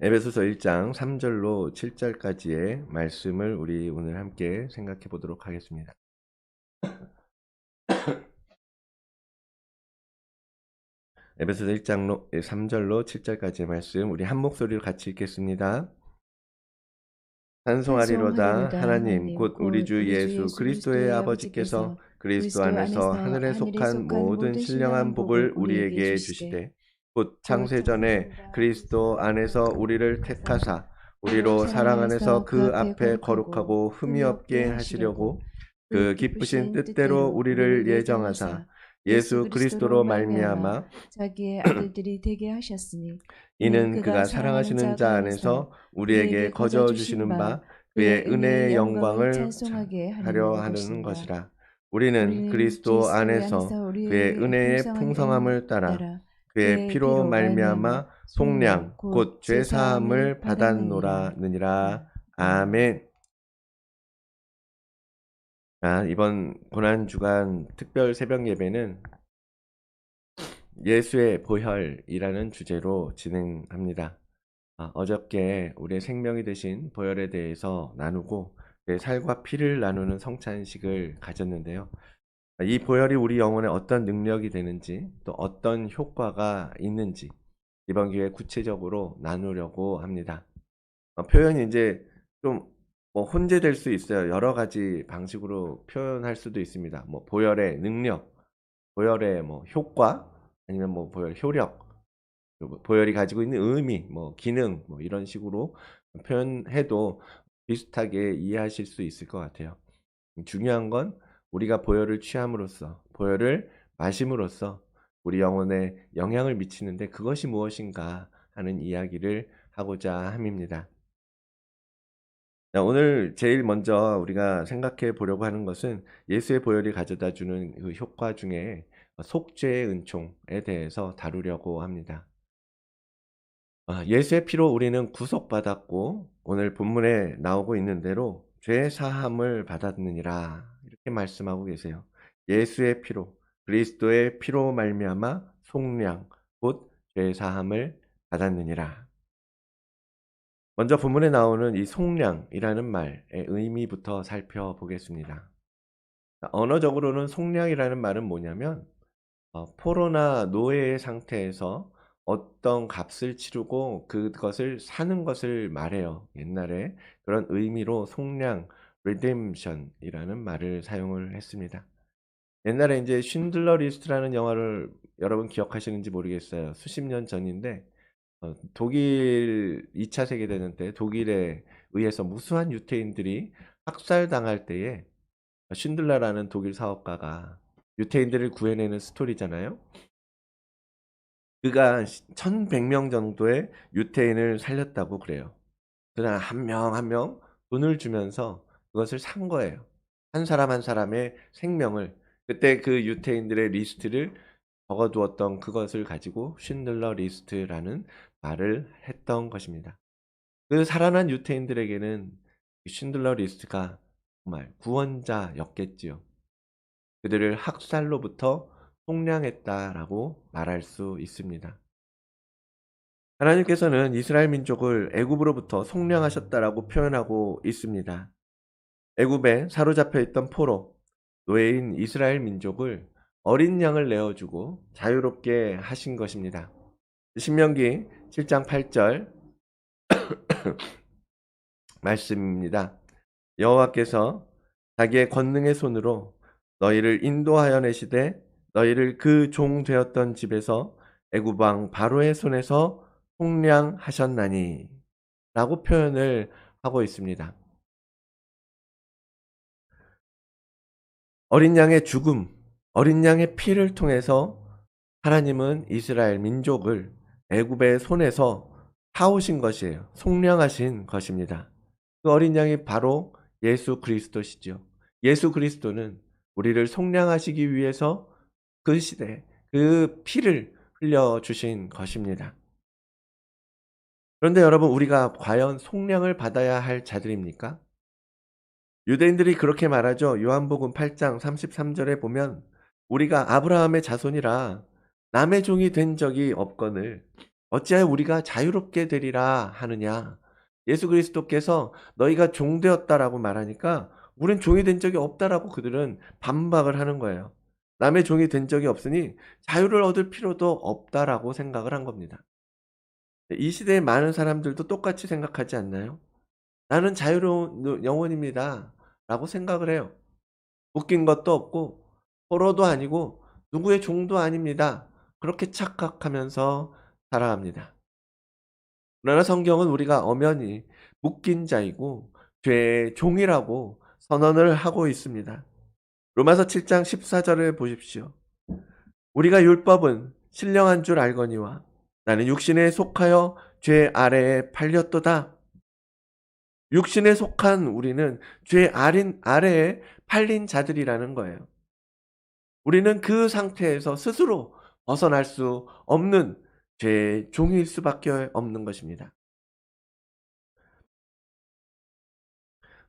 에베소서 1장 3절로 7절까지의 말씀을 우리 오늘 함께 생각해 보도록 하겠습니다. 에베소서 1장 3절로 7절까지의 말씀 우리 한 목소리로 같이 읽겠습니다. 찬송하리로다 하나님 곧 우리 주 예수 그리스도의 아버지께서 그리스도 안에서 하늘에 속한 모든 신령한 복을 우리에게 주시되 곧 창세전에 그리스도 안에서 우리를 택하사 우리로 사랑 안에서 그 앞에 거룩하고 흠이 없게 하시려고 그 기쁘신 뜻대로 우리를 예정하사 예수 그리스도로 말미암아 자기의 아들들이 되게 하셨으니 이는 그가 사랑하시는 자 안에서 우리에게 거저 주시는 바 그의 은혜의 영광을 찬송하게 하려 하는 것이라. 우리는 그리스도 안에서 그의 은혜의 풍성함을 따라 그의 피로 말미암아 속량 곧 죄 사함을 받았노라느니라. 아멘. 이번 고난 주간 특별 새벽 예배는 예수의 보혈이라는 주제로 진행합니다. 어저께 우리의 생명이 되신 보혈에 대해서 나누고 그 살과 피를 나누는 성찬식을 가졌는데요. 이 보혈이 우리 영혼에 어떤 능력이 되는지 또 어떤 효과가 있는지 이번 기회에 구체적으로 나누려고 합니다. 표현이 이제 좀 혼재될 수 있어요. 여러 가지 방식으로 표현할 수도 있습니다. 보혈의 능력, 보혈의 효과, 아니면 보혈 효력, 보혈이 가지고 있는 의미, 기능, 이런 식으로 표현해도 비슷하게 이해하실 수 있을 것 같아요. 중요한 건 우리가 보혈을 취함으로써, 보혈을 마심으로써 우리 영혼에 영향을 미치는데 그것이 무엇인가 하는 이야기를 하고자 함입니다. 오늘 제일 먼저 우리가 생각해 보려고 하는 것은 예수의 보혈이 가져다 주는 그 효과 중에 속죄의 은총에 대해서 다루려고 합니다. 예수의 피로 우리는 구속받았고 오늘 본문에 나오고 있는 대로 죄 사함을 받았느니라 이렇게 말씀하고 계세요. 예수의 피로, 그리스도의 피로 말미암아 속량 곧 죄 사함을 받았느니라. 먼저 본문에 나오는 이 속량이라는 말의 의미부터 살펴보겠습니다. 언어적으로는 속량이라는 말은 뭐냐면 포로나 노예의 상태에서 어떤 값을 치르고 그것을 사는 것을 말해요. 옛날에 그런 의미로 속량, redemption이라는 말을 사용을 했습니다. 옛날에 이제 쉰들러 리스트라는 영화를 여러분 기억하시는지 모르겠어요. 수십 년 전인데 독일 2차 세계대전 때 독일에 의해서 무수한 유태인들이 학살당할 때에 쉰들러라는 독일 사업가가 유태인들을 구해내는 스토리잖아요. 그가 1,100명 정도의 유태인을 살렸다고 그래요. 그러나 한 명 한 명 돈을 주면서 그것을 산 거예요. 한 사람 한 사람의 생명을. 그때 그 유태인들의 리스트를 적어 두었던 그것을 가지고 쉰들러 리스트라는 말을 했던 것입니다. 그 살아난 유태인들에게는 쉰들러 리스트가 정말 구원자였겠지요. 그들을 학살로부터 속량했다라고 말할 수 있습니다. 하나님께서는 이스라엘 민족을 애굽으로부터 속량하셨다라고 표현하고 있습니다. 애굽에 사로잡혀 있던 포로, 노예인 이스라엘 민족을 어린 양을 내어주고 자유롭게 하신 것입니다. 신명기 7장 8절 말씀입니다. 여호와께서 자기의 권능의 손으로 너희를 인도하여 내시되 너희를 그 종 되었던 집에서 애굽 왕 바로의 손에서 속량하셨나니 라고 표현을 하고 있습니다. 어린 양의 죽음, 어린 양의 피를 통해서 하나님은 이스라엘 민족을 애굽의 손에서 사오신 것이에요. 속량하신 것입니다. 그 어린 양이 바로 예수 그리스도시죠. 예수 그리스도는 우리를 속량하시기 위해서 그 시대에 그 피를 흘려주신 것입니다. 그런데 여러분, 우리가 과연 속량을 받아야 할 자들입니까? 유대인들이 그렇게 말하죠. 요한복음 8장 33절에 보면 우리가 아브라함의 자손이라 남의 종이 된 적이 없거늘 어찌하여 우리가 자유롭게 되리라 하느냐. 예수 그리스도께서 너희가 종되었다라고 말하니까 우린 종이 된 적이 없다라고 그들은 반박을 하는 거예요. 남의 종이 된 적이 없으니 자유를 얻을 필요도 없다라고 생각을 한 겁니다. 이 시대의 많은 사람들도 똑같이 생각하지 않나요? 나는 자유로운 영혼입니다. 라고 생각을 해요. 묶인 것도 없고 포로도 아니고 누구의 종도 아닙니다. 그렇게 착각하면서 살아갑니다. 그러나 성경은 우리가 엄연히 묶인 자이고 죄의 종이라고 선언을 하고 있습니다. 로마서 7장 14절을 보십시오. 우리가 율법은 신령한 줄 알거니와 나는 육신에 속하여 죄 아래에 팔렸도다. 육신에 속한 우리는 죄 아래에 팔린 자들이라는 거예요. 우리는 그 상태에서 스스로 벗어날 수 없는 죄의 종일 수밖에 없는 것입니다.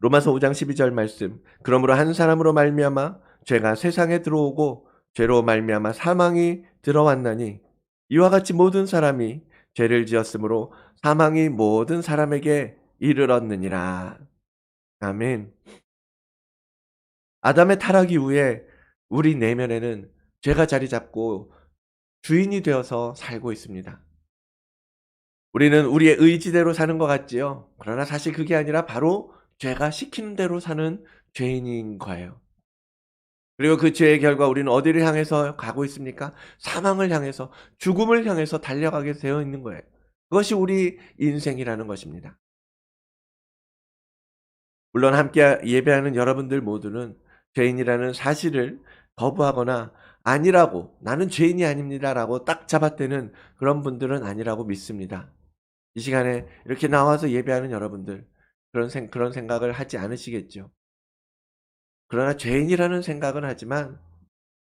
로마서 5장 12절 말씀. 그러므로 한 사람으로 말미암아 죄가 세상에 들어오고 죄로 말미암아 사망이 들어왔나니 이와 같이 모든 사람이 죄를 지었으므로 사망이 모든 사람에게 이르렀느니라. 아멘. 아담의 타락 이후에 우리 내면에는 죄가 자리 잡고 주인이 되어서 살고 있습니다. 우리는 우리의 의지대로 사는 것 같지요. 그러나 사실 그게 아니라 바로 죄가 시키는 대로 사는 죄인인 거예요. 그리고 그 죄의 결과 우리는 어디를 향해서 가고 있습니까? 사망을 향해서, 죽음을 향해서 달려가게 되어 있는 거예요. 그것이 우리 인생이라는 것입니다. 물론 함께 예배하는 여러분들 모두는 죄인이라는 사실을 거부하거나 아니라고, 나는 죄인이 아닙니다라고 딱 잡아떼는 그런 분들은 아니라고 믿습니다. 이 시간에 이렇게 나와서 예배하는 여러분들, 그런 생각을 하지 않으시겠죠. 그러나 죄인이라는 생각은 하지만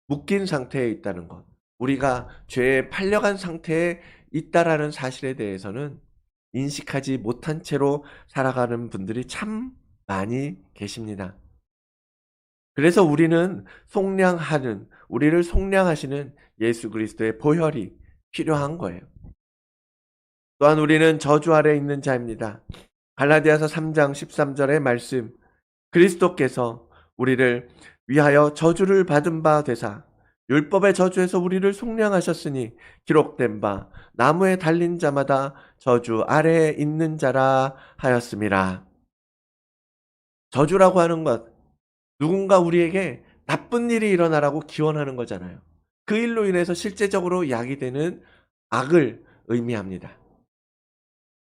묶인 상태에 있다는 것, 우리가 죄에 팔려간 상태에 있다라는 사실에 대해서는 인식하지 못한 채로 살아가는 분들이 참 많이 계십니다. 그래서 우리를 속량하시는 예수 그리스도의 보혈이 필요한 거예요. 또한 우리는 저주 아래 있는 자입니다. 갈라디아서 3장 13절의 말씀. 그리스도께서 우리를 위하여 저주를 받은 바 되사 율법의 저주에서 우리를 속량하셨으니 기록된 바 나무에 달린 자마다 저주 아래에 있는 자라 하였음이라. 저주라고 하는 것, 누군가 우리에게 나쁜 일이 일어나라고 기원하는 거잖아요. 그 일로 인해서 실제적으로 야기되는 악을 의미합니다.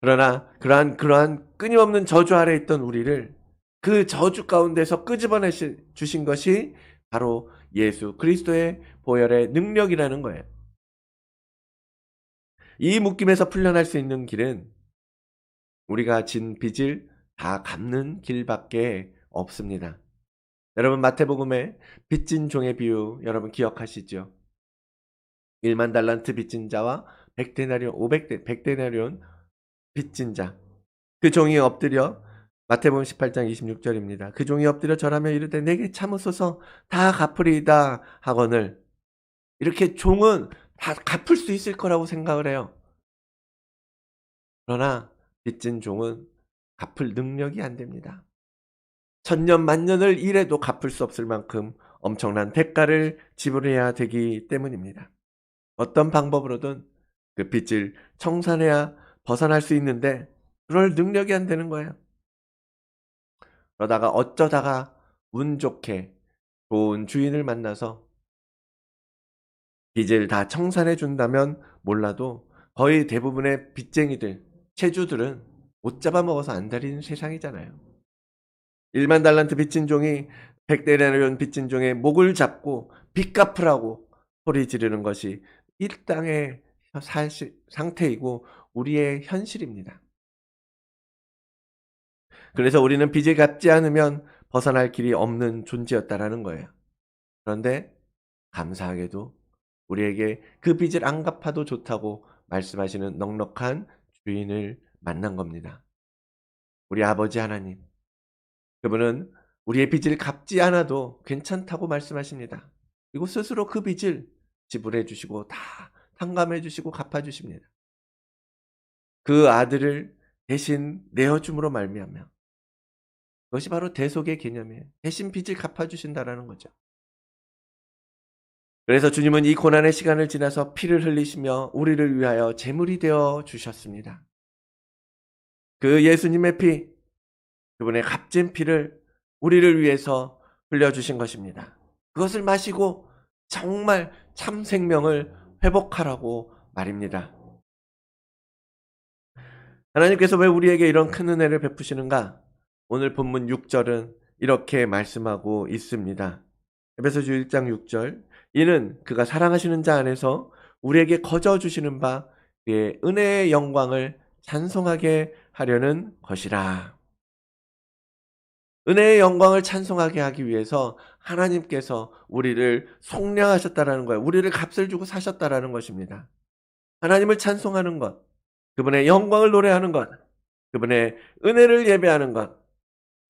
그러나 그러한 끊임없는 저주 아래 있던 우리를 그 저주 가운데서 끄집어내 주신 것이 바로 예수 그리스도의 보혈의 능력이라는 거예요. 이 묶임에서 풀려날 수 있는 길은 우리가 진 빚을 다 갚는 길밖에 없습니다. 여러분 마태복음의 빚진 종의 비유 여러분 기억하시죠? 1만 달란트 빚진 자와 100데나리온 빚진 자. 그 종이 엎드려 마태복음 18장 26절입니다. 그 종이 엎드려 절하며 이르되 내게 참으소서 다 갚으리이다 하거늘. 이렇게 종은 다 갚을 수 있을 거라고 생각을 해요. 그러나 빚진 종은 갚을 능력이 안 됩니다. 천년 만년을 일해도 갚을 수 없을 만큼 엄청난 대가를 지불해야 되기 때문입니다. 어떤 방법으로든 그 빚을 청산해야 벗어날 수 있는데 그럴 능력이 안 되는 거예요. 그러다가 어쩌다가 운 좋게 좋은 주인을 만나서 빚을 다 청산해 준다면 몰라도 거의 대부분의 빚쟁이들, 채주들은 못 잡아먹어서 안달인 세상이잖아요. 1만 달란트 빚진 종이 100데나리온 빚진 종의 목을 잡고 빚 갚으라고 소리 지르는 것이 이 땅의 상태이고 우리의 현실입니다. 그래서 우리는 빚을 갚지 않으면 벗어날 길이 없는 존재였다라는 거예요. 그런데 감사하게도 우리에게 그 빚을 안 갚아도 좋다고 말씀하시는 넉넉한 주인을 만난 겁니다. 우리 아버지 하나님. 그분은 우리의 빚을 갚지 않아도 괜찮다고 말씀하십니다. 그리고 스스로 그 빚을 지불해 주시고 다 탕감해 주시고 갚아 주십니다. 그 아들을 대신 내어줌으로 말미암아 그것이 바로 대속의 개념이에요. 대신 빚을 갚아주신다라는 거죠. 그래서 주님은 이 고난의 시간을 지나서 피를 흘리시며 우리를 위하여 제물이 되어 주셨습니다. 그 예수님의 피, 그분의 값진 피를 우리를 위해서 흘려주신 것입니다. 그것을 마시고 정말 참 생명을 회복하라고 말입니다. 하나님께서 왜 우리에게 이런 큰 은혜를 베푸시는가? 오늘 본문 6절은 이렇게 말씀하고 있습니다. 에베소서 1장 6절. 이는 그가 사랑하시는 자 안에서 우리에게 거저 주시는 바 그의 은혜의 영광을 찬송하게 하려는 것이라. 은혜의 영광을 찬송하게 하기 위해서 하나님께서 우리를 속량하셨다라는 거예요. 우리를 값을 주고 사셨다라는 것입니다. 하나님을 찬송하는 것, 그분의 영광을 노래하는 것, 그분의 은혜를 예배하는 것,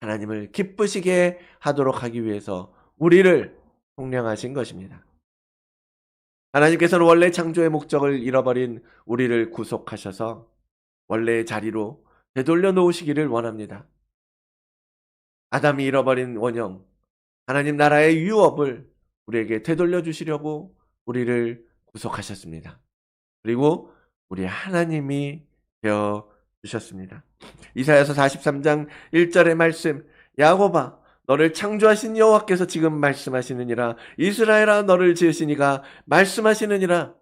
하나님을 기쁘시게 하도록 하기 위해서 우리를 속량하신 것입니다. 하나님께서는 원래 창조의 목적을 잃어버린 우리를 구속하셔서 원래의 자리로 되돌려 놓으시기를 원합니다. 아담이 잃어버린 원형, 하나님 나라의 유업을 우리에게 되돌려 주시려고 우리를 구속하셨습니다. 그리고 우리 하나님이 되어 주셨습니다. 이사야서 43장 1절의 말씀, 야곱아 너를 창조하신 여호와께서 지금 말씀하시느니라. 이스라엘아 너를 지으신 이가 말씀하시느니라.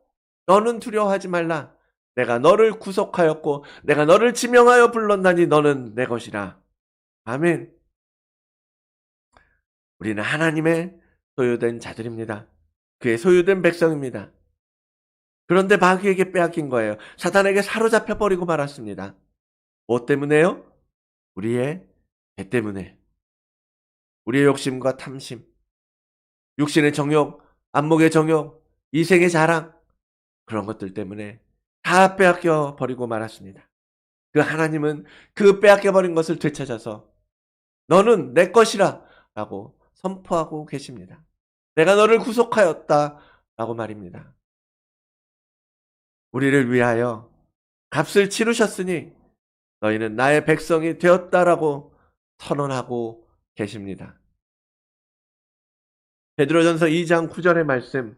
너는 두려워하지 말라. 내가 너를 구속하였고 내가 너를 지명하여 불렀나니 너는 내 것이라. 아멘. 우리는 하나님의 소유된 자들입니다. 그의 소유된 백성입니다. 그런데 마귀에게 빼앗긴 거예요. 사단에게 사로잡혀 버리고 말았습니다. 뭐 때문에요? 우리의 죄 때문에. 우리의 욕심과 탐심, 육신의 정욕, 안목의 정욕, 이생의 자랑, 그런 것들 때문에 다 빼앗겨 버리고 말았습니다. 그 하나님은 그 빼앗겨 버린 것을 되찾아서 너는 내 것이라 라고 선포하고 계십니다. 내가 너를 구속하였다 라고 말입니다. 우리를 위하여 값을 치르셨으니 너희는 나의 백성이 되었다라고 선언하고 계십니다. 베드로전서 2장 9절의 말씀,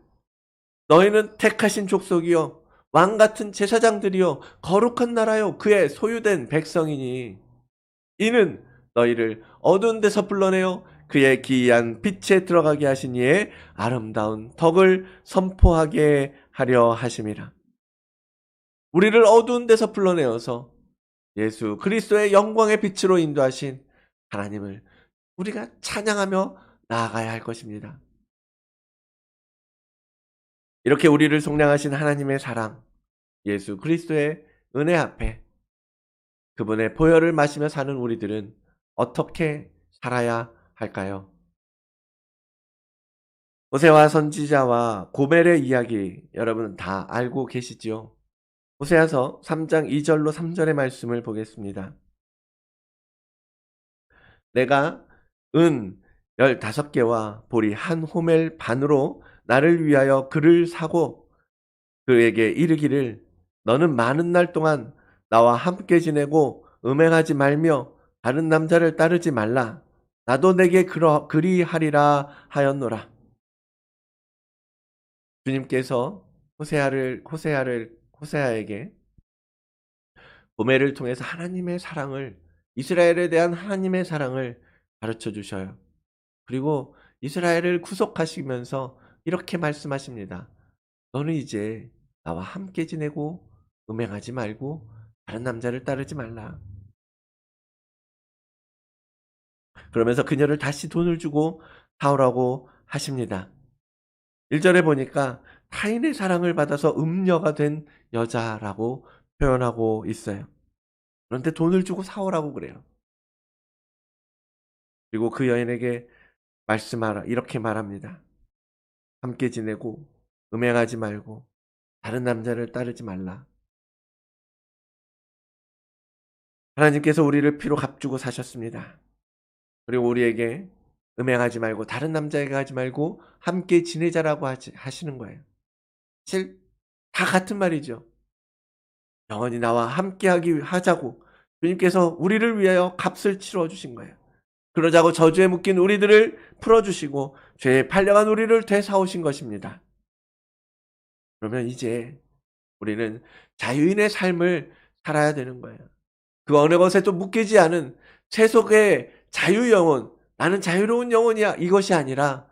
너희는 택하신 족속이요 왕 같은 제사장들이요 거룩한 나라요 그의 소유된 백성이니 이는 너희를 어두운 데서 불러내어 그의 기이한 빛에 들어가게 하신 이의 아름다운 덕을 선포하게 하려 하심이라. 우리를 어두운 데서 불러내어서 예수 그리스도의 영광의 빛으로 인도하신 하나님을 우리가 찬양하며 나아가야 할 것입니다. 이렇게 우리를 속량하신 하나님의 사랑, 예수 그리스도의 은혜 앞에 그분의 보혈을 마시며 사는 우리들은 어떻게 살아야 할까요? 호세아 선지자와 고멜의 이야기 여러분 다 알고 계시죠? 호세아서 3장 2절로 3절의 말씀을 보겠습니다. 내가 은 15개와 보리 한 호멜 반으로 나를 위하여 그를 사고 그에게 이르기를 너는 많은 날 동안 나와 함께 지내고 음행하지 말며 다른 남자를 따르지 말라. 나도 내게 그리하리라 하였노라. 주님께서 호세아에게 고멜을 통해서 하나님의 사랑을 이스라엘에 대한 하나님의 사랑을 가르쳐 주셔요. 그리고 이스라엘을 구속하시면서 이렇게 말씀하십니다. 너는 이제 나와 함께 지내고 음행하지 말고 다른 남자를 따르지 말라. 그러면서 그녀를 다시 돈을 주고 사오라고 하십니다. 1절에 보니까 타인의 사랑을 받아서 음녀가 된 여자라고 표현하고 있어요. 그런데 돈을 주고 사오라고 그래요. 그리고 그 여인에게 말씀하라 이렇게 말합니다. 함께 지내고 음행하지 말고 다른 남자를 따르지 말라. 하나님께서 우리를 피로 값주고 사셨습니다. 그리고 우리에게 음행하지 말고 다른 남자에게 하지 말고 함께 지내자라고 하시는 거예요. 사실 다 같은 말이죠. 영원히 나와 함께하기 하자고 주님께서 우리를 위하여 값을 치러 주신 거예요. 그러자고 저주에 묶인 우리들을 풀어주시고 죄에 팔려간 우리를 되사오신 것입니다. 그러면 이제 우리는 자유인의 삶을 살아야 되는 거예요. 그 어느 것에도 묶이지 않은 세속의 자유 영혼, 나는 자유로운 영혼이야, 이것이 아니라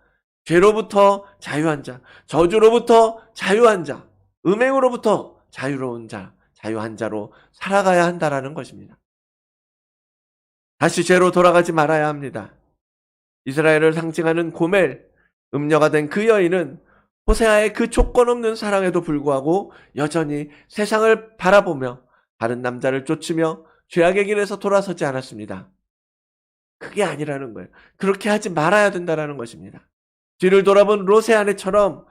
죄로부터 자유한 자, 저주로부터 자유한 자, 음행으로부터 자유로운 자, 자유한 자로 살아가야 한다라는 것입니다. 다시 죄로 돌아가지 말아야 합니다. 이스라엘을 상징하는 고멜, 음녀가 된 그 여인은 호세아의 그 조건 없는 사랑에도 불구하고 여전히 세상을 바라보며 다른 남자를 쫓으며 죄악의 길에서 돌아서지 않았습니다. 그게 아니라는 거예요. 그렇게 하지 말아야 된다는 것입니다. 뒤를 돌아본 롯의 아내처럼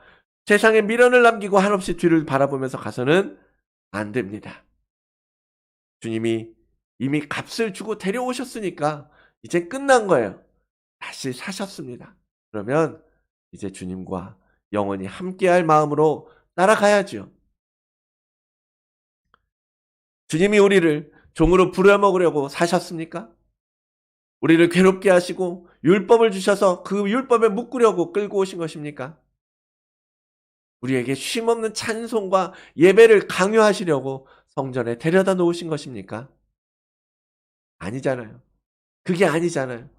세상에 미련을 남기고 한없이 뒤를 바라보면서 가서는 안 됩니다. 주님이 이미 값을 주고 데려오셨으니까 이제 끝난 거예요. 다시 사셨습니다. 그러면 이제 주님과 영원히 함께할 마음으로 따라가야죠. 주님이 우리를 종으로 부려먹으려고 사셨습니까? 우리를 괴롭게 하시고 율법을 주셔서 그 율법에 묶으려고 끌고 오신 것입니까? 우리에게 쉼없는 찬송과 예배를 강요하시려고 성전에 데려다 놓으신 것입니까? 아니잖아요. 그게 아니잖아요.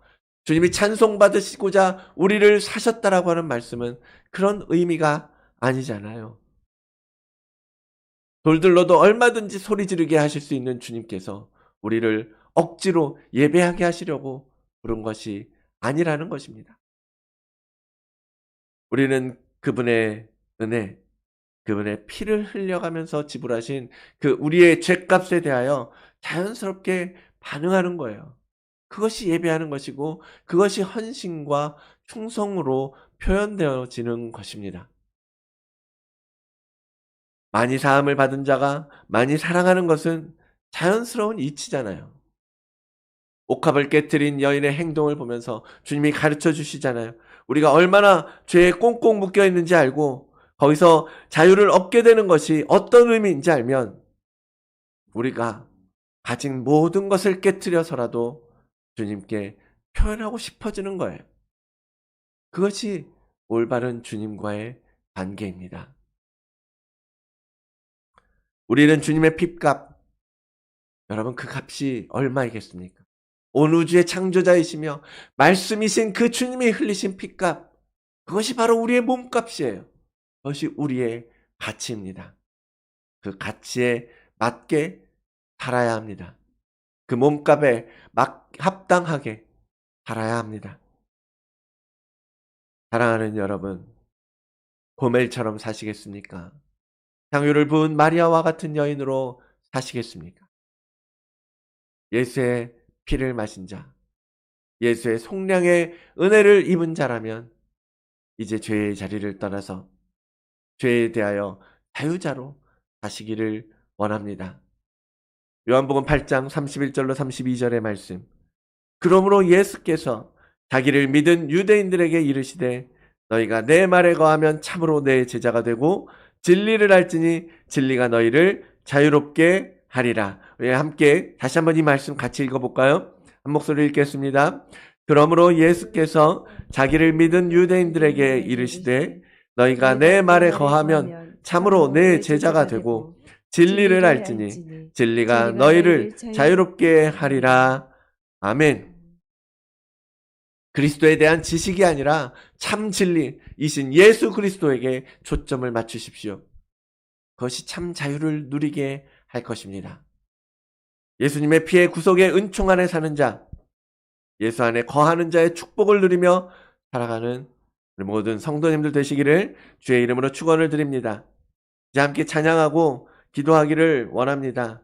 주님이 찬송받으시고자 우리를 사셨다라고 하는 말씀은 그런 의미가 아니잖아요. 돌들로도 얼마든지 소리 지르게 하실 수 있는 주님께서 우리를 억지로 예배하게 하시려고 부른 것이 아니라는 것입니다. 우리는 그분의 은혜, 그분의 피를 흘려가면서 지불하신 그 우리의 죗값에 대하여 자연스럽게 반응하는 거예요. 그것이 예배하는 것이고 그것이 헌신과 충성으로 표현되어지는 것입니다. 많이 사함을 받은 자가 많이 사랑하는 것은 자연스러운 이치잖아요. 옥합을 깨트린 여인의 행동을 보면서 주님이 가르쳐 주시잖아요. 우리가 얼마나 죄에 꽁꽁 묶여 있는지 알고 거기서 자유를 얻게 되는 것이 어떤 의미인지 알면 우리가 가진 모든 것을 깨트려서라도 주님께 표현하고 싶어지는 거예요. 그것이 올바른 주님과의 관계입니다. 우리는 주님의 핏값, 여러분 그 값이 얼마이겠습니까? 온 우주의 창조자이시며 말씀이신 그 주님이 흘리신 핏값, 그것이 바로 우리의 몸값이에요. 그것이 우리의 가치입니다. 그 가치에 맞게 살아야 합니다. 그 몸값에 합당하게 살아야 합니다. 사랑하는 여러분, 고멜처럼 사시겠습니까? 향유를 부은 마리아와 같은 여인으로 사시겠습니까? 예수의 피를 마신 자, 예수의 속량의 은혜를 입은 자라면 이제 죄의 자리를 떠나서 죄에 대하여 자유자로 사시기를 원합니다. 요한복음 8장 31절로 32절의 말씀. 그러므로 예수께서 자기를 믿은 유대인들에게 이르시되 너희가 내 말에 거하면 참으로 내 제자가 되고 진리를 알지니 진리가 너희를 자유롭게 하리라. 우리 함께 다시 한번 이 말씀 같이 읽어볼까요? 한 목소리 읽겠습니다. 그러므로 예수께서 자기를 믿은 유대인들에게 이르시되 너희가 내 말에 거하면 참으로 내 제자가 되고 진리를 알지니 진리가 너희를 자유롭게 하리라. 아멘. 그리스도에 대한 지식이 아니라 참 진리이신 예수 그리스도에게 초점을 맞추십시오. 그것이 참 자유를 누리게 할 것입니다. 예수님의 피의 구속의 은총 안에 사는 자, 예수 안에 거하는 자의 축복을 누리며 살아가는 우리 모든 성도님들 되시기를 주의 이름으로 축원을 드립니다. 이제 함께 찬양하고 기도하기를 원합니다.